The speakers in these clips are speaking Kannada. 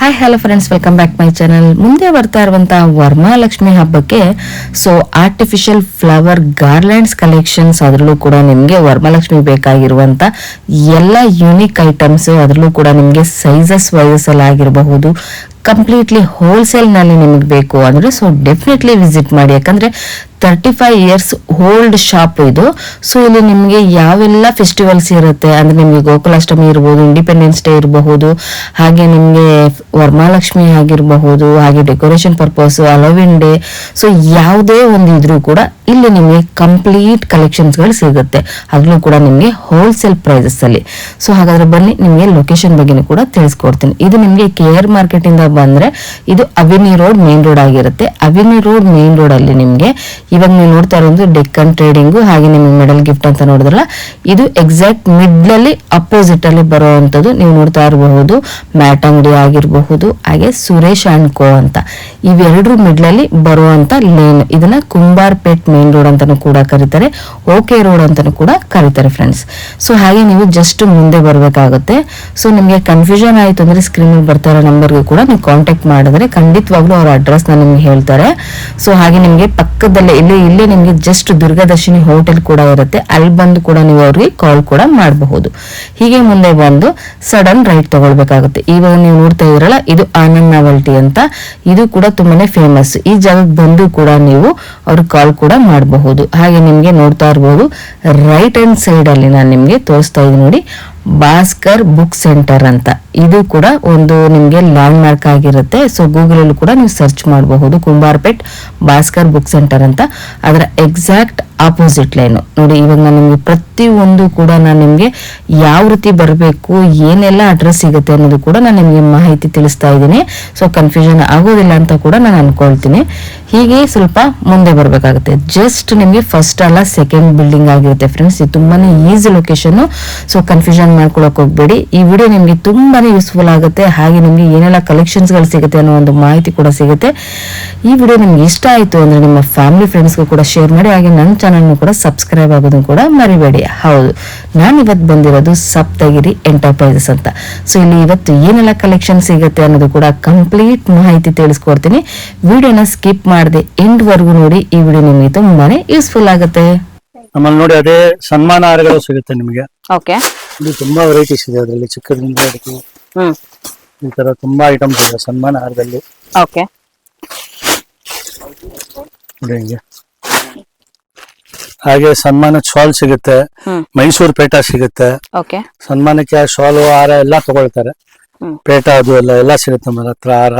Hi hello friends, welcome back my channel. ಮುಂದೆ ಬರ್ತಾ ಇರುವಂತಹ ವರಮಹಾಲಕ್ಷ್ಮಿ ಹಬ್ಬಕ್ಕೆ ಆರ್ಟಿಫಿಷಿಯಲ್ ಫ್ಲವರ್ ಗಾರ್ಲ್ಯಾಂಡ್ಸ್ ಕಲೆಕ್ಷನ್ಸ್, ಅದರಲ್ಲೂ ಕೂಡ ನಿಮಗೆ ವರಮಹಾಲಕ್ಷ್ಮಿ ಬೇಕಾಗಿರುವಂತ ಎಲ್ಲ ಯೂನಿಕ್ ಐಟಮ್ಸ್, ಅದರಲ್ಲೂ ಕೂಡ ನಿಮಗೆ ಸೈಜಸ್ ವೈಸಸ್ ಅಲ್ಲಿ ಆಗಿರಬಹುದು, ಕಂಪ್ಲೀಟ್ಲಿ ಹೋಲ್ಸೇಲ್ ನಲ್ಲಿ ನಿಮಗೆ ಬೇಕು ಅಂದ್ರೆ ಡೆಫಿನೆಟ್ಲಿ ವಿಸಿಟ್ ಮಾಡಿ. ಯಾಕಂದ್ರೆ 35 ಇಯರ್ಸ್ ಓಲ್ಡ್ ಶಾಪ್ ಇದು. ಇಲ್ಲಿ ನಿಮಗೆ ಯಾವೆಲ್ಲ ಫೆಸ್ಟಿವಲ್ಸ್ ಇರುತ್ತೆ ಅಂದ್ರೆ ನಿಮಗೆ ಗೋಕುಲಾಷ್ಟಮಿ ಇರಬಹುದು, ಇಂಡಿಪೆಂಡೆನ್ಸ್ ಡೇ ಇರಬಹುದು, ಹಾಗೆ ನಿಮಗೆ ವರಮಹಾಲಕ್ಷ್ಮಿ ಆಗಿರಬಹುದು, ಹಾಗೆ ಡೆಕೋರೇಷನ್ ಪರ್ಪಸ್, ಅಲೋವಿನ್ ಡೇ, ಯಾವುದೇ ಒಂದು ಇದ್ರೂ ಕೂಡ ಇಲ್ಲಿ ನಿಮಗೆ ಕಂಪ್ಲೀಟ್ ಕಲೆಕ್ಷನ್ಸ್ ಗಳು ಸಿಗುತ್ತೆ. ಅದ್ರಲ್ಲೂ ಕೂಡ ನಿಮಗೆ ಹೋಲ್ಸೇಲ್ ಪ್ರೈಸಸ್ ಅಲ್ಲಿ. ಹಾಗಾದ್ರೆ ಬನ್ನಿ, ನಿಮಗೆ ಲೊಕೇಶನ್ ಬಗ್ಗೆ ಕೂಡ ತಿಳಿಸ್ಕೊಡ್ತೀನಿ. ಇದು ನಿಮಗೆ KR ಮಾರ್ಕೆಟ್ ಇಂದ ಬಂದ್ರೆ ಇದು ಅವೆನ್ಯೂ ರೋಡ್ ಮೇನ್ ರೋಡ್ ಆಗಿರುತ್ತೆ. ಅವೆನ್ಯೂ ರೋಡ್ ಮೇನ್ ರೋಡ್ ಅಲ್ಲಿ ನಿಮಗೆ ಇವಾಗ ನೀವು ನೋಡ್ತಾ ಇರೋದು ಡೆಕ್ಕನ್ ಟ್ರೇಡಿಂಗ್, ಹಾಗೆ ನಿಮಗೆ ಮೆಡಲ್ ಗಿಫ್ಟ್ ಅಂತ ನೋಡಿದ್ರಲ್ಲ, ಇದು ಎಕ್ಸಾಕ್ಟ್ ಮಿಡ್ಲ್ ಅಲ್ಲಿ ಅಪೋಸಿಟ್ ಅಲ್ಲಿ ಬರುವಂತದ್ದು. ನೀವು ನೋಡ್ತಾ ಇರಬಹುದು ಮ್ಯಾಟ್ ಅಂಗಡಿ ಆಗಿರಬಹುದು, ಹಾಗೆ ಸುರೇಶ್ ಅಂಡ್ ಕೋ ಅಂತ, ಇವೆರಡರ ಮಿಡ್ಲ್ ಅಲ್ಲಿ ಬರುವಂತ ಲೇನ್. ಇದನ್ನ ಕುಂಬಾರ್ಪೇಟ್ ಮೇನ್ ರೋಡ್ ಅಂತಾನು ಕೂಡ ಕರೀತಾರೆ, ಓಕೆ ರೋಡ್ ಅಂತಾನು ಕೂಡ ಕರೀತಾರೆ ಫ್ರೆಂಡ್ಸ್. ಹಾಗೆ ನೀವು ಜಸ್ಟ್ ಮುಂದೆ ಬರಬೇಕಾಗುತ್ತೆ. ನಿಮಗೆ ಕನ್ಫ್ಯೂಷನ್ ಆಯ್ತು ಅಂದ್ರೆ ಸ್ಕ್ರೀನ್ ಬರ್ತಾ ಇರೋ ನಂಬರ್ಗೆ ಕೂಡ ನೀವು ಕಾಂಟ್ಯಾಕ್ಟ್ ಮಾಡಿದ್ರೆ ಖಂಡಿತವಾಗ್ಲೂ ಅವ್ರ ಅಡ್ರೆಸ್ ನ ನಿಮ್ಗೆ ಹೇಳ್ತಾರೆ. ಹಾಗೆ ನಿಮಗೆ ಪಕ್ಕದಲ್ಲೇ ಇಲ್ಲಿ ನಿಮಗೆ ಜಸ್ಟ್ ದುರ್ಗಾದರ್ಶಿನಿ ಹೋಟೆಲ್ ಕೂಡ ಇರುತ್ತೆ, ಅಲ್ಲಿ ಬಂದು ಕೂಡ ನೀವು ಅವ್ರಿಗೆ ಕಾಲ್ ಕೂಡ ಮಾಡಬಹುದು. ಹೀಗೆ ಮುಂದೆ ಬಂದು ಸಡನ್ ರೈಟ್ ತಗೊಳ್ಬೇಕಾಗುತ್ತೆ. ಇವಾಗ ನೀವು ನೋಡ್ತಾ ಇದ್ರಲ್ಲ, ಇದು ಆನಂದ್ ನಾವಲ್ಟಿ ಅಂತ, ಇದು ಕೂಡ ತುಂಬಾನೇ ಫೇಮಸ್. ಈ ಜಾಗಕ್ಕೆ ಬಂದು ಕೂಡ ನೀವು ಅವ್ರಿಗೆ ಕಾಲ್ ಕೂಡ ಮಾಡಬಹುದು. ಹಾಗೆ ನಿಮ್ಗೆ ನೋಡ್ತಾ ಇರಬಹುದು ರೈಟ್ ಹ್ಯಾಂಡ್ ಸೈಡ್ ಅಲ್ಲಿ ನಾನು ನಿಮ್ಗೆ ತೋರಿಸ್ತಾ ಇದ್ದೀನಿ ನೋಡಿ, ಭಾಸ್ಕರ್ ಬುಕ್ ಸೆಂಟರ್ ಅಂತ. ಇದು ಕೂಡ ಒಂದು ನಿಮ್ಗೆ ಲ್ಯಾಂಡ್ ಮಾರ್ಕ್ ಆಗಿರುತ್ತೆ. ಗೂಗಲ್ ಅಲ್ಲೂ ಕೂಡ ನೀವು ಸರ್ಚ್ ಮಾಡಬಹುದು, ಕುಂಬಾರ್ಪೇಟ್ ಭಾಸ್ಕರ್ ಬುಕ್ ಸೆಂಟರ್ ಅಂತ. ಅದರ ಎಕ್ಸಾಕ್ಟ್ ಆಪೋಸಿಟ್ ಲೈನ್ ನೋಡಿ. ಇವಾಗ ನಾನು ನಿಮ್ಗೆ ಪ್ರತಿಯೊಂದು ಕೂಡ ನಾನು ನಿಮ್ಗೆ ಯಾವ ರೀತಿ ಬರಬೇಕು, ಏನೆಲ್ಲ ಅಡ್ರೆಸ್ ಸಿಗುತ್ತೆ ಅನ್ನೋದು ಕೂಡ ನಾನು ನಿಮ್ಗೆ ಮಾಹಿತಿ ತಿಳಿಸ್ತಾ ಇದ್ದೀನಿ. ಕನ್ಫ್ಯೂಷನ್ ಆಗೋದಿಲ್ಲ ಅಂತ ಕೂಡ ನಾನು ಅನ್ಕೊಳ್ತೀನಿ. ಹೀಗೆ ಸ್ವಲ್ಪ ಮುಂದೆ ಬರ್ಬೇಕಾಗುತ್ತೆ. ಜಸ್ಟ್ ನಿಮ್ಗೆ ಫಸ್ಟ್ ಅಲ್ಲ ಸೆಕೆಂಡ್ ಬಿಲ್ಡಿಂಗ್ ಆಗಿರುತ್ತೆ ಫ್ರೆಂಡ್ಸ್. ಇದು ತುಂಬಾನೇ ಈಸಿ ಲೊಕೇಶನ್. ಕನ್ಫ್ಯೂಷನ್ ಮಾಡ್ಕೊಳಕ್ ಹೋಗ್ಬೇಡಿ. ಈ ವಿಡಿಯೋ ನಿಮ್ಗೆ ತುಂಬಾನೇ ಯೂಸ್ಫುಲ್ ಆಗುತ್ತೆ. ಹಾಗೆ ನಿಮ್ಗೆ ಏನೆಲ್ಲ ಕಲೆಕ್ಷನ್ಸ್ ಗಳು ಸಿಗುತ್ತೆ ಅನ್ನೋ ಒಂದು ಮಾಹಿತಿ ಕೂಡ ಸಿಗುತ್ತೆ. ಈ ವಿಡಿಯೋ ನಿಮ್ಗೆ ಇಷ್ಟ ಆಯ್ತು ಅಂದ್ರೆ ನಿಮ್ಮ ಫ್ಯಾಮಿಲಿ ಫ್ರೆಂಡ್ಸ್ಗೂ ಕೂಡ ಶೇರ್ ಮಾಡಿ. ಹಾಗೆ ನನ್ನ ಚಾನಲ್ ಕೂಡ ಸಬ್ಸ್ಕ್ರೈಬ್ ಆಗೋದನ್ನು ಕೂಡ ಮರಿಬೇಡಿ. ಹೌದು, ನಾನು ಇವತ್ತು ಬಂದಿರೋದು ಸಪ್ತಗಿರಿ ಎಂಟರ್ಪ್ರೈಸಸ್ ಅಂತ. ಇಲ್ಲಿ ಇವತ್ತು ಏನೆಲ್ಲ ಕಲೆಕ್ಷನ್ ಸಿಗುತ್ತೆ ಅನ್ನೋದು ಕೂಡ ಕಂಪ್ಲೀಟ್ ಮಾಹಿತಿ ತಿಳಿಸ್ಕೊಡ್ತೀನಿ. ವಿಡಿಯೋನ ಸ್ಕಿಪ್ ಮಾಡದೆ ಎಂಡ್ ವರ್ಗು ನೋಡಿ. ಈ ವಿಡಿಯೋ ನಿಮಗೆ ತುಂಬಾನೇ ಯೂಸ್ಫುಲ್ ಆಗುತ್ತೆ. ನಮ್ಮಲ್ಲಿ ನೋಡಿ ಅದೇ ಸನ್ಮಾನ ಹಾರಗಳು ಸಿಗುತ್ತೆ ನಿಮಗೆ. ಓಕೆ, ಇಲ್ಲಿ ತುಂಬಾ ವೆರೈಟೀಸ್ ಇದೆ. ಅದರಲ್ಲಿ ಚಿಕ್ಕದ್ರಿಂದ ಈ ತರ ತುಂಬಾ ಐಟಮ್ಸ್ ಇದೆ ಸನ್ಮಾನ ಹಾರದಲ್ಲಿ. ಓಕೆ, ನೋಡಿ ಹಿಂಗೆ. ಹಾಗೆ ಸನ್ಮಾನ ಶಾಲ್ ಸಿಗುತ್ತೆ, ಮೈಸೂರು ಪೇಟ ಸಿಗುತ್ತೆ. ಓಕೆ, ಸನ್ಮಾನಕ್ಕೆ ಶಾಲು ಹಾರ ಎಲ್ಲ ತಗೊಳ್ತಾರೆ. ಪೇಟ ಅದು ಎಲ್ಲ ಸಿಗುತ್ತೆ ನಮ್ಮ ಹತ್ರ. ಹಾರ,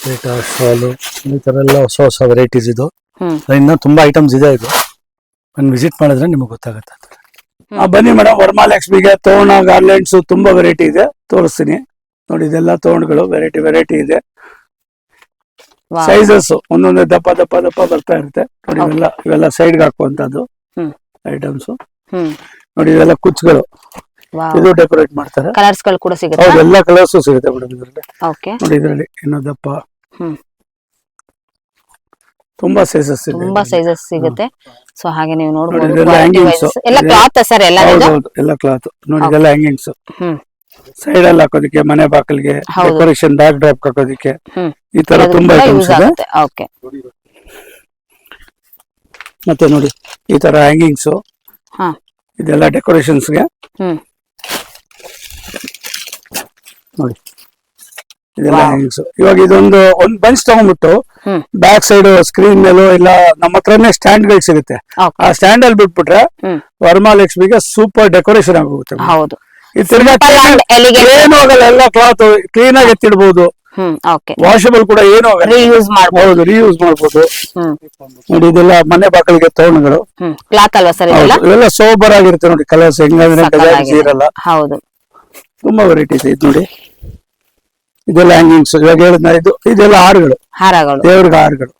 ಪೇಟ, ಶಾಲು, ಈ ತರ ಎಲ್ಲ ಹೊಸ ಹೊಸ ವೆರೈಟೀಸ್ ಇದು. ಇನ್ನ ತುಂಬಾ ಐಟಮ್ಸ್ ಇದೆ. ಇದು ಒಂದು ವಿಸಿಟ್ ಮಾಡಿದ್ರೆ ನಿಮಗೆ ಗೊತ್ತಾಗುತ್ತೆ. ಬನ್ನಿ ಮೇಡಮ್, ವರಮಹಾಲಕ್ಷ್ಮಿಗೆ ತೋರಣ ಗಾರ್ಲೆಂಡ್ಸ್ ತುಂಬಾ ವೆರೈಟಿ ಇದೆ, ತೋರಿಸ್ತೀನಿ ನೋಡಿ. ಇದೆಲ್ಲ ತೋರಣಗಳು ವೆರೈಟಿ ಇದೆ. ಸೈಜಸ್ ಒಂದೊಂದೇ ದಪ್ಪ ದಪ್ಪ ದಪ್ಪ ಬರ್ತಾ ಇರುತ್ತೆ ನೋಡಿ. ಇವೆಲ್ಲ ಸೈಡ್ಗೆ ಹಾಕುವಂತದ್ದು ಐಟಮ್ಸ್ ನೋಡಿ. ಇದೆಲ್ಲ ಕುಚ್ಚಗಳು, ಇದು ಡೆಕೋರೇಟ್ ಮಾಡ್ತಾರೆ. ಕಲರ್ಸ್ ಗಳು ಕೂಡ ಸಿಗುತ್ತೆ. ಹೌದು, ಎಲ್ಲ ಕಲರ್ಸ್ ಸಿಗುತ್ತೆ ಮೇಡಮ್ ಇದರಲ್ಲಿ. ನೋಡಿ ಇದರಲ್ಲಿ ಇನ್ನೂ ದಪ್ಪ ತುಂಬಾ ಸೈಜಸ್ ಸಿಗುತ್ತೆ. ಹಾಗೆ ನೀವು ನೋಡಬಹುದು. ಎಲ್ಲ ಕ್ಲಾತ್ ನೋಡಿ. ಇದೆಲ್ಲ ಹ್ಯಾಂಗಿಂಗ್ಸ್ ಸೈಡ್ ಅಲ್ಲಿ ಹಾಕೋದಿಕ್ಕೆ, ಮನೆ ಬಾಕಲಿಗೆ, ಡೆಕೋರೇಷನ್ ಬ್ಯಾಕ್ ಡ್ರಾಪ್ ಹಾಕೋದಿಕ್ಕೆ, ಈ ತರ ತುಂಬಾ ಐಟಮ್ಸ್ ಇದೆ. ಮತ್ತೆ ನೋಡಿ ಈ ತರ ಹ್ಯಾಂಗಿಂಗ್ಸ್, ಇದೆಲ್ಲ ಡೆಕೋರೇಷನ್ಸ್ಗೆ ನೋಡಿ. ಇದೆಲ್ಲ ಹ್ಯಾಂಗಿಂಗ್ಸ್. ಇವಾಗ ಇದೊಂದು ಬಂಚ್ ತಗೊಂಡ್ಬಿಟ್ಟು ಬ್ಯಾಕ್ ಸೈಡ್ ಸ್ಕ್ರೀನ್ ಮೇಲೂ ಇಲ್ಲ ನಮ್ಮ ಹತ್ರನೇ ಸ್ಟ್ಯಾಂಡ್ ಗಳು ಸಿಗುತ್ತೆ. ಆ ಸ್ಟ್ಯಾಂಡ್ ಅಲ್ಲಿ ಬಿಟ್ಬಿಟ್ರೆ ವರಮಹಾಲಕ್ಷ್ಮಿಗೆ ಸೂಪರ್ ಡೆಕೋರೇಷನ್ ಆಗೋಗುತ್ತೆ. ಏನು ಆಗಲ್ಲ, ಎಲ್ಲ ಕ್ಲಾತ್ ಕ್ಲೀನ್ ಆಗಿ ಎತ್ತಿಡ್ಬೋದು. ವಾಷಬಲ್ ಕೂಡ ಏನು ಆಗಲ್ಲ, ಹೌದು, ರೀಯೂಸ್ ಮಾಡ್ಬೋದು. ನೋಡಿ ಇದೆಲ್ಲ ಮನೆ ಬಾಕಲಿಗೆ ತೋರಣಗಳು, ಇವೆಲ್ಲ ಸೋಬರ್ ಆಗಿರುತ್ತೆ ನೋಡಿ. ಕಲರ್ಸ್ ಹೆಂಗಂದ್ರೆ ಇರಲ್ಲ, ತುಂಬಾ ವೆರೈಟಿ ಇದೆ. ಇದು ನೋಡಿ, ಇದೆಲ್ಲ ಹ್ಯಾಂಗಿಂಗ್ಸ್. ಇವಾಗ ಹೇಳಿದ್ನ ಇದೆಲ್ಲ ಹಾರಗಳು, ದೇವ್ರಿಗೆ ಹಾರಗಳು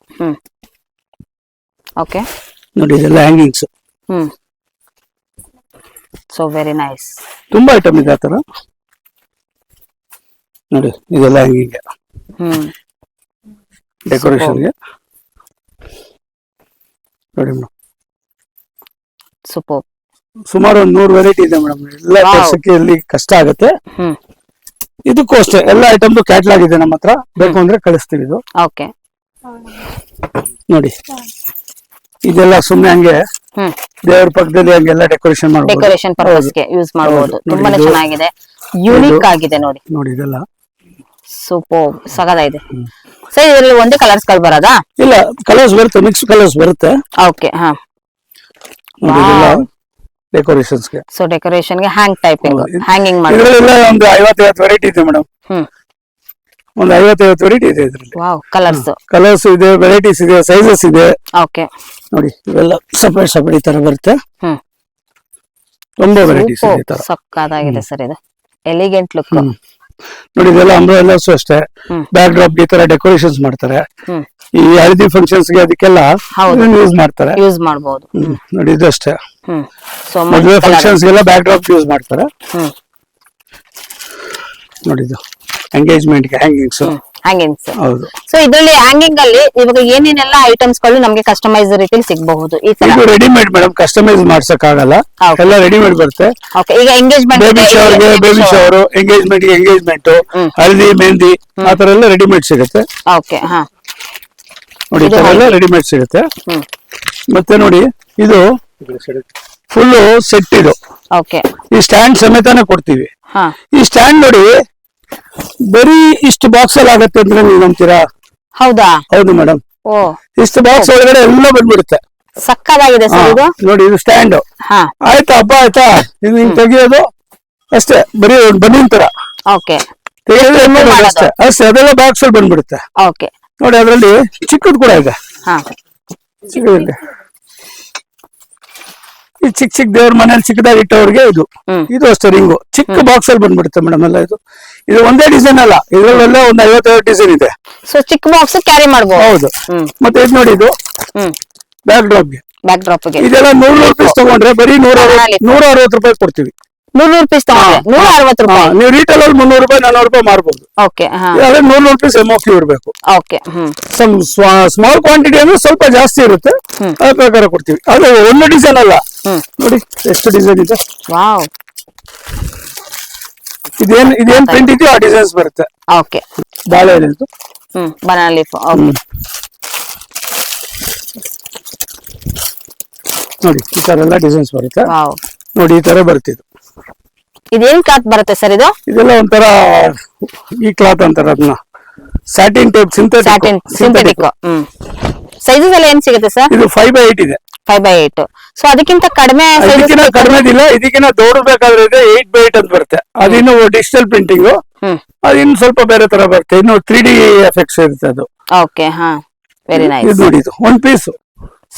ನೋಡಿ. ಇದೆಲ್ಲ ಹ್ಯಾಂಗಿಂಗ್ಸ್. Very nice. ತುಂಬಾ ಐಟಮ್ ಇದೆ ಆತರ ನೋಡಿ. ಇದೆಲ್ಲ ಹ್ಯಾಂಗಿಂಗ್ ಡೆಕೋರೇಷನ್ಗೆ ನೋಡಿ ಮೇಡಮ್. ಸೂಪರ್. ಸುಮಾರು ಒಂದು 100 ವೆರೈಟಿ ಇದೆ ಮೇಡಮ್. ಎಲ್ಲ ತೋರ್ಸಕ್ಕೆ ಇಲ್ಲಿ ಕಷ್ಟ ಆಗುತ್ತೆ. ಇದಕ್ಕೂ ಅಷ್ಟೇ ಎಲ್ಲ ಐಟಮ್ದು ಕ್ಯಾಟ್ಲಾಗ್ ಇದೆ ನಮ್ಮ ಹತ್ರ, ಬೇಕು ಅಂದ್ರೆ ಕಳಿಸ್ತೀವಿ. ಇದು ಓಕೆ. ನೋಡಿ, ಇದೆಲ್ಲ ಸುಮ್ನೆ ಹಂಗೆ ದೇವ್ರ ಪಕ್ಕದಲ್ಲಿ ಹಂಗೆಲ್ಲ ಡೆಕೋರೇಷನ್ ಮಾಡ್ಬೋದು. ಡೆಕೋರೇಷನ್ ಪರ್ಪಸ್ಗೆ ಯೂಸ್ ಮಾಡಬಹುದು. ತುಂಬಾನೇ ಚೆನ್ನಾಗಿದೆ, ಯೂನಿಕ್ ಆಗಿದೆ ನೋಡಿ. ನೋಡಿ ಇದೆಲ್ಲ ಸೂಪರ್ ಸಗದಾಗಿದೆ. ಸರ್ ಇದರಲ್ಲಿ ಒಂದೇ ಕಲರ್ಸ್ ಗಳು ಬರೋದಾ? ಇಲ್ಲ, ಕಲರ್ಸ್ ಬರುತ್ತೆ, ಮಿಕ್ಸ್ ಕಲರ್ಸ್ ಬರುತ್ತೆ. ಓಕೆ. ಹಾ, ನೋಡಿ ಇದೆಲ್ಲ ಡೆಕೋರೇಷನ್ಸ್ ಗೆ. ಸೊ ಡೆಕೋರೇಷನ್ ಗೆ ಹ್ಯಾಂಗ್ ಟೈಪಿಂಗ್, ಹ್ಯಾಂಗಿಂಗ್ ಮಾಡಿ. ಇದರಲ್ಲೆಲ್ಲ ಒಂದು 50-50 ವೆರೈಟಿ ಇದೆ ಮೇಡಮ್. ಒಂದು 50-50 ವೆರೈಟಿ ಇದೆ ಇದರಲ್ಲಿ. ವಾವ್, ಕಲರ್ಸ್ ಇದೆ, ವೆರೈಟೀಸ್ ಇದೆ, ಸೈಜಸ್ ಇದೆ. ಓಕೆ. ನೋಡಿ ಇವೆಲ್ಲ ಸಪರೇಟ್ ಈ ತರ ಬರುತ್ತೆ. ತುಂಬಾ ವೆರೈಟೀಸ್ ಇದೆ ಈ ತರ. ಸಕ್ಕದಾಗಿದೆ ಸರ್, ಇದು ಎಲಿಗೆಂಟ್ ಲುಕ್. ನೋಡಿ ಇದೆಲ್ಲ ಅಂಬ್ರೆಲ್ಲಾಸ್ ಅಷ್ಟೇ, ಬ್ಯಾಕ್ ಡ್ರಾಪ್ ಈ ತರ ಡೆಕೋರೇಷನ್ಸ್ ಮಾಡ್ತಾರೆ. ಈ ಹಳದಿ ಫಂಕ್ಷನ್ಸ್ ಗೆ ಅದಕ್ಕೆಲ್ಲ ಯೂಸ್ ಮಾಡ್ತಾರೆ, ಯೂಸ್ ಮಾಡಬಹುದು. ನೋಡಿ ಇದು ಅಷ್ಟೇ, ಸೊ ಮದುವೆ ಫಂಕ್ಷನ್ಸ್ ಗೆಲ್ಲ ಬ್ಯಾಕ್ ಡ್ರಾಪ್ ಯೂಸ್ ಮಾಡ್ತಾರೆ. ನೋಡಿ ಇದು ಎಂಗೇಜ್ಮೆಂಟ್ ಗೆ ಹ್ಯಾಂಗಿಂಗ್ಸ್. ಹೌದು. ಸೊ ಇದರಲ್ಲಿ ಹ್ಯಾಂಗಿಂಗ್ ಅಲ್ಲಿ ಇವಾಗ ಏನೇನೆಲ್ಲ ಐಟಮ್ಸ್ ಗಳು ನಮಗೆ ಕಸ್ಟಮೈಸ್ ರೀತಿಯಲ್ಲಿ ಸಿಗಬಹುದು? ಈ ತರ ಇದು ರೆಡಿಮೇಡ್ ಮೇಡಮ್, ಕಸ್ಟಮೈಸ್ ಮಾಡ್ಸಕ್ ಆಗಲ್ಲ, ಎಲ್ಲ ರೆಡಿಮೇಡ್ ಬರುತ್ತೆ. ಓಕೆ. ಈಗ ಎಂಗೇಜ್ಮೆಂಟ್, ಬೇಬಿ ಶವರ್, ಎಂಗೇಜ್ಮೆಂಟ್, ಹಳದಿ, ಮೆಹಂದಿ ಆ ತರ ಎಲ್ಲ ರೆಡಿಮೇಡ್ ಸಿಗುತ್ತೆ. ಓಕೆ. ಹಾ, ನೋಡಿ ಈ ತರ ಎಲ್ಲ ರೆಡಿಮೇಡ್ ಸಿಗುತ್ತೆ. ಮತ್ತೆ ನೋಡಿ ಇದು ಫುಲ್ ಸೆಟ್. ಇದು ಓಕೆ. ಈ ಸ್ಟ್ಯಾಂಡ್ ಸಮೇತನೇ ಕೊಡ್ತೀವಿ. ಈ ಸ್ಟ್ಯಾಂಡ್ ನೋಡಿ ಬರೀ ಇಷ್ಟು ಬಾಕ್ಸ್ ಅಲ್ಲಿ ಆಗತ್ತೆ ಅಂದ್ರೆ ನೀವು ನಂಬ್ತೀರಾ? ಹೌದಾ? ಹೌದು ಮೇಡಮ್. ಓ, ಇಷ್ಟು ಬಾಕ್ಸ್ ಒಳಗಡೆ ಎಲ್ಲ ಬಂದ್ಬಿಡುತ್ತೆ. ಸಕ್ಕದಾಗಿದೆ ಸರ್ ಇದು. ನೋಡಿ ಇದು ಸ್ಟ್ಯಾಂಡ್. ಆಯ್ತಾ, ಹಬ್ಬ ಆಯ್ತಾ, ಇದು ಹಿಂಗ್ ತೆಗಿಯೋದು ಅಷ್ಟೇ, ಬರೀ ಬನ್ನಿನ ತರ ಓಕೆ. ತೆಗೆಯೋದು ಅಷ್ಟೇ, ಅದೆಲ್ಲ ಬಾಕ್ಸ್ ಅಲ್ಲಿ ಬಂದ್ಬಿಡುತ್ತೆ. ಓಕೆ. ನೋಡಿ ಅದರಲ್ಲಿ ಚಿಕ್ಕದು ಕೂಡ ಇದೆ. ಚಿಕ್ಕದಿದೆ, ಈ ಚಿಕ್ಕ ದೇವ್ರ ಮನೇಲಿ ಚಿಕ್ಕದಾಗಿ ಇಟ್ಟವ್ರಿಗೆ ಇದು ಅಷ್ಟೇ ರಿಂಗು, ಚಿಕ್ಕ ಬಾಕ್ಸ್ ಅಲ್ಲಿ ಬಂದ್ಬಿಡುತ್ತೆ ಮೇಡಮ್. ಎಲ್ಲ ಇದು ಒಂದೇ ಡಿಸೈನ್ ಅಲ್ಲ, ಇದ್ರಲ್ಲೆಲ್ಲ ಒಂದು 50 ಡಿಸೈನ್ ಇದೆ. ಸೊ ಚಿಕ್ಕ ಬಾಕ್ಸ್ ಕ್ಯಾರಿ ಮಾಡಬಹುದು. ಹೌದು. ಮತ್ತೆ ಇದು ನೋಡಿ, ಇದು ಬ್ಯಾಕ್ ಡ್ರಾಪ್ ಗೆ ಇದೆಲ್ಲ 100 ರೂಪಾಯಿ ತಗೊಂಡ್ರೆ ಬರೀ 160 ರೂಪಾಯಿ ಕೊಡ್ತೀವಿ. 100 ರೂಪಾಯಿ ತಗೊಂಡ್ರೆ 160 ರೂಪಾಯಿ. ನೀವು ರೀಟೇಲ್ ಅಲ್ಲಿ 300 ರೂಪಾಯಿ 400 ರೂಪಾಯಿ ಮಾರ್ಬೋದು. ಓಕೆ. ಅದೇ 100 ರೂಪಾಯಿ MOQ ಇರಬೇಕು. ಓಕೆ. ಸ್ಮಾಲ್ ಕ್ವಾಂಟಿಟಿ ಅಂದ್ರೆ ಸ್ವಲ್ಪ ಜಾಸ್ತಿ ಇರುತ್ತೆ, ಅದ್ರ ಪ್ರಕಾರ ಕೊಡ್ತೀವಿ. ಅದು ಒಂದು ಡಿಸೈನ್ ಅಲ್ಲ, ನೋಡಿ ಎಷ್ಟು ಡಿಸೈನ್ ಇದೆ. ವಾವ್, ಇದೇನ್ ಪ್ರಿಂಟ್ ಇದೆಯೋ ಆ ಡಿಸೈನ್ಸ್ ಬರುತ್ತೆ. ಓಕೆ. ಬಾಳೆ ಎಲೆದು, ಬನಾನಾ ಲೀಫ್. ಓಕೆ. ನೋಡಿ ಈ ತರ ಎಲ್ಲ ಡಿಸೈನ್ಸ್ ಬರುತ್ತೆ. ವಾವ್, ನೋಡಿ ಈ ತರ ಬರುತ್ತೆ. ಇದೇನ್ ಕ್ಲಾತ್ ಬರುತ್ತೆ ಸರ್ ಇದು? ಇದೆಲ್ಲ ಒಂಥರ ಈ ಕ್ಲಾತ್ ಅಂತಾರೆ ಅದನ್ನ, ಸ್ಯಾಟಿನ್ ಟೈಪ್, ಸಿಂಥೆಟಿಕ್. ಸೈಜಸ್ ಎಲ್ಲ ಏನ್ ಸಿಗುತ್ತೆ ಸರ್? ಇದು 5x8 ಇದೆ. 5x8. ಸೊ ಅದಕ್ಕಿಂತ ಕಡಿಮೆ ಕಡಿಮೆದಿಲ್ಲ, ಇದಕ್ಕಿಂತ ದೊಡ್ಡಬೇಕಾದ್ರೆ ಇದೆ 8x8 ಅಂತ ಬರುತ್ತೆ. ಅದಿನ್ನು ಡಿಜಿಟಲ್ ಪ್ರಿಂಟಿಂಗ್, ಅದಿನ್ನು ಸ್ವಲ್ಪ ಬೇರೆ ತರ ಬರುತ್ತೆ, ಇನ್ನು 3D ಎಫೆಕ್ಟ್ಸ್ ಇರುತ್ತೆ ಅದು. ಓಕೆ. ಹಾ, ವೆರಿ ನೈಸ್. ಇದು ನೋಡಿ, ಇದು ಒಂದು ಪೀಸ್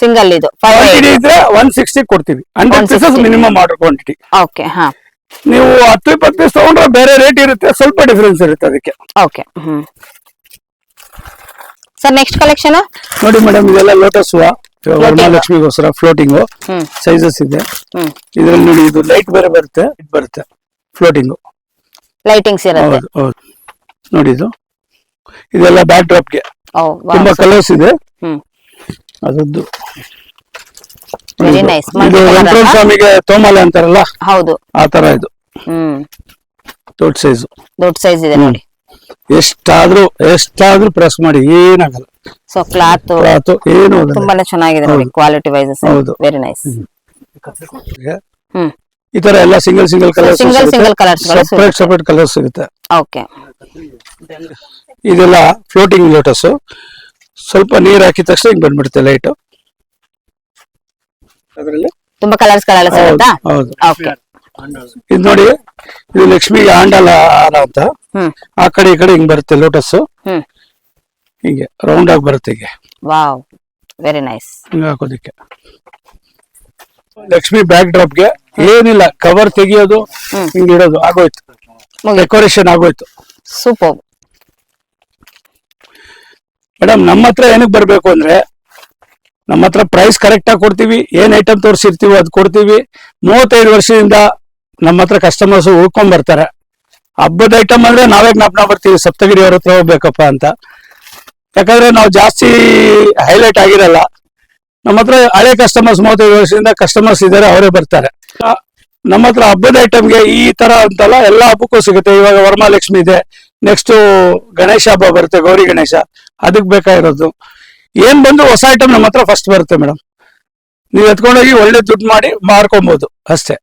ಸಿಂಗಲ್, ಇದು 5x8 ಇದ್ರೆ 160 ಕೊಡ್ತೀವಿ. 100 pieces minimum order quantity. Okay. ಹಾ, ನೀವು 10-20 ಪೀಸ್ ತಗೊಂಡ್ರೆ ಬೇರೆ ರೇಟ್ ಇರುತ್ತೆ, ಸ್ವಲ್ಪ ಡಿಫರೆನ್ಸ್ ಇರುತ್ತೆ ಅದಕ್ಕೆ. ಓಕೆ. ಸರ್ ನೆಕ್ಸ್ಟ್ ಕಲೆಕ್ಷನ್ ನೋಡಿ ಮೇಡಮ್, ಇದೆಲ್ಲ ಲೋಟಸ್ ಹೂವ, ವರಮಹಾಲಕ್ಷ್ಮಿಗೋಸ್ಕರ ಫ್ಲೋಟಿಂಗ್ ಸೈಜಸ್ ಇದೆ. ಇದ್ರಲ್ಲಿ ನೋಡಿ, ಇದು ಲೈಟ್ ಬೇರೆ ಬರುತ್ತೆ ಫ್ಲೋಟಿಂಗ್, ಲೈಟಿಂಗ್ಸ್ ಇರುತ್ತೆ. ಹೌದು. ನೋಡಿ ಇದೆಲ್ಲ ಬ್ಯಾಕ್ ಡ್ರಾಪ್ ಗೆ ತುಂಬಾ ಕಲರ್ಸ್ ಇದೆ. ಅದದ್ದು ವೆರಿ ನೈಸ್. ಇದು ವೆಂಕಟೇಶ್ವರ ಸ್ವಾಮಿಗೆ ತೋಮಾಲೆ ಅಂತಾರಲ್ಲ, ಹೌದು, ಆ ತರ ಇದು. ದೊಡ್ಡ ಸೈಜ್ ಇದೆ ನೋಡಿ. ಎಷ್ಟಾದ್ರೂ ಪ್ರೆಸ್ ಮಾಡಿ ಏನಾಗಲ್ಲ. ಸೊ ಕ್ಲಾತ್ ಏನು ತುಂಬಾನೇ ಚೆನ್ನಾಗಿದೆ ನೋಡಿ, ಕ್ವಾಲಿಟಿ ವೈಸ್. Very nice. ಈ ತರ ಎಲ್ಲ ಸಿಂಗಲ್ ಕಲರ್ಸ್, ಸಪರೇಟ್ ಕಲರ್ಸ್ ಸಿಗುತ್ತೆ. ಓಕೆ. ಇದೆಲ್ಲ ಫ್ಲೋಟಿಂಗ್ ಲೋಟಸ್, ಸ್ವಲ್ಪ ನೀರ್ ಹಾಕಿದ ತಕ್ಷಣ ಹಿಂಗ್ ಬಂದ್ಬಿಡುತ್ತೆ ಲೈಟ್. ಅದರಲ್ಲಿ ತುಂಬಾ ಕಲರ್ಸ್ ಗಳೆಲ್ಲ ಸಿಗುತ್ತಾ? ಹೌದು. ಓಕೆ. ಇದು ನೋಡಿ, ಇದು ಲಕ್ಷ್ಮಿಗೆ ಆಂಡಲ ಹಾರ ಅಂತ, ಆ ಕಡೆ ಈ ಕಡೆ ಹಿಂಗ್ ಬರುತ್ತೆ ಲೋಟಸ್, ಹಿಂಗೆ ರೌಂಡ್ ಆಗಿ ಬರುತ್ತೆ. ಹೀಗೆ ವಾವ್, ವೆರಿ ನೈಸ್. ಹಿಂಗ ಹಾಕೋದಿಕ್ಕೆ ಲಕ್ಷ್ಮಿ ಬ್ಯಾಕ್ ಡ್ರಾಪ್ ಗೆ ಏನಿಲ್ಲ, ಕವರ್ ತೆಗಿಯೋದು, ಹಿಂಗ್ ಇಡೋದು, ಆಗೋಯ್ತು, ಡೆಕೋರೇಷನ್ ಆಗೋಯ್ತು. Super madam. ನಮ್ಮ ಹತ್ರ ಏನಕ್ಕೆ ಬರ್ಬೇಕು ಅಂದ್ರೆ, ನಮ್ಮ ಹತ್ರ ಪ್ರೈಸ್ ಕರೆಕ್ಟ್ ಆಗಿ ಕೊಡ್ತೀವಿ, ಏನ್ ಐಟಮ್ ತೋರಿಸಿರ್ತೀವೋ ಅದು ಕೊಡ್ತೀವಿ. 35 ವರ್ಷದಿಂದ ನಮ್ಮ ಹತ್ರ ಕಸ್ಟಮರ್ಸ್ ಉಳ್ಕೊಂಡ್ ಬರ್ತಾರೆ. ಹಬ್ಬದ ಐಟಮ್ ಅಂದ್ರೆ ನಾವೇ ಜ್ಞಾಪನ ಬರ್ತೀವಿ, ಸಪ್ತಗಿರಿ ಅವ್ರ ಹತ್ರ ಹೋಗ್ಬೇಕಪ್ಪ ಅಂತ. ಯಾಕಂದ್ರೆ ನಾವು ಜಾಸ್ತಿ ಹೈಲೈಟ್ ಆಗಿರಲ್ಲ. ನಮ್ಮ ಹತ್ರ ಹಳೆ ಕಸ್ಟಮರ್ಸ್ 35 ವರ್ಷದಿಂದ ಕಸ್ಟಮರ್ಸ್ ಇದ್ದಾರೆ, ಅವರೇ ಬರ್ತಾರೆ. ನಮ್ಮ ಹತ್ರ ಹಬ್ಬದ ಐಟಮ್ಗೆ ಈ ತರ ಅಂತಲ್ಲ, ಎಲ್ಲ ಹಬ್ಬಕ್ಕೂ ಸಿಗುತ್ತೆ. ಇವಾಗ ವರಮಹಾಲಕ್ಷ್ಮಿ ಇದೆ, ನೆಕ್ಸ್ಟ್ ಗಣೇಶ ಹಬ್ಬ ಬರುತ್ತೆ, ಗೌರಿ ಗಣೇಶ, ಅದಕ್ಕೆ ಬೇಕಾಗಿರೋದು ಏನ್ ಬಂದ್ರು ಹೊಸ ಐಟಮ್ ನಮ್ಮ ಹತ್ರ ಫಸ್ಟ್ ಬರುತ್ತೆ ಮೇಡಮ್. ನೀವು ಎತ್ಕೊಂಡೋಗಿ ಒಳ್ಳೆ ದುಡ್ಡು ಮಾಡಿ ಮಾರ್ಕೊಬಹುದು ಅಷ್ಟೇ.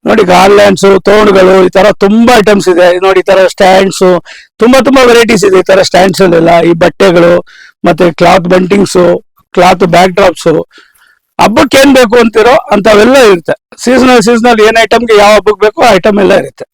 ನೋಡಿ ಗಾರ್ಲ್ಯಾಂಡ್ಸ್, ತೋರಣಗಳು, ಈ ತರ ತುಂಬಾ ಐಟಮ್ಸ್ ಇದೆ ನೋಡಿ. ಈ ತರ ಸ್ಟ್ಯಾಂಡ್ಸ್, ತುಂಬಾ ವೆರೈಟೀಸ್ ಇದೆ. ಈ ತರ ಸ್ಟ್ಯಾಂಡ್ಸ್ ಅಲ್ಲೆಲ್ಲ ಈ ಬಟ್ಟೆಗಳು, ಮತ್ತೆ cloth buntings, cloth back drops, ಹಬ್ಬಕ್ಕೆ ಏನ್ ಬೇಕು ಅಂತಿರೋ ಅಂತವೆಲ್ಲ ಇರುತ್ತೆ. ಸೀಸನಲ್ ಏನ್ ಐಟಮ್ಗೆ ಯಾವ ಹಬ್ಬಕ್ಕೆ ಬೇಕೋ ಆ ಐಟಮ್ ಎಲ್ಲ ಇರುತ್ತೆ.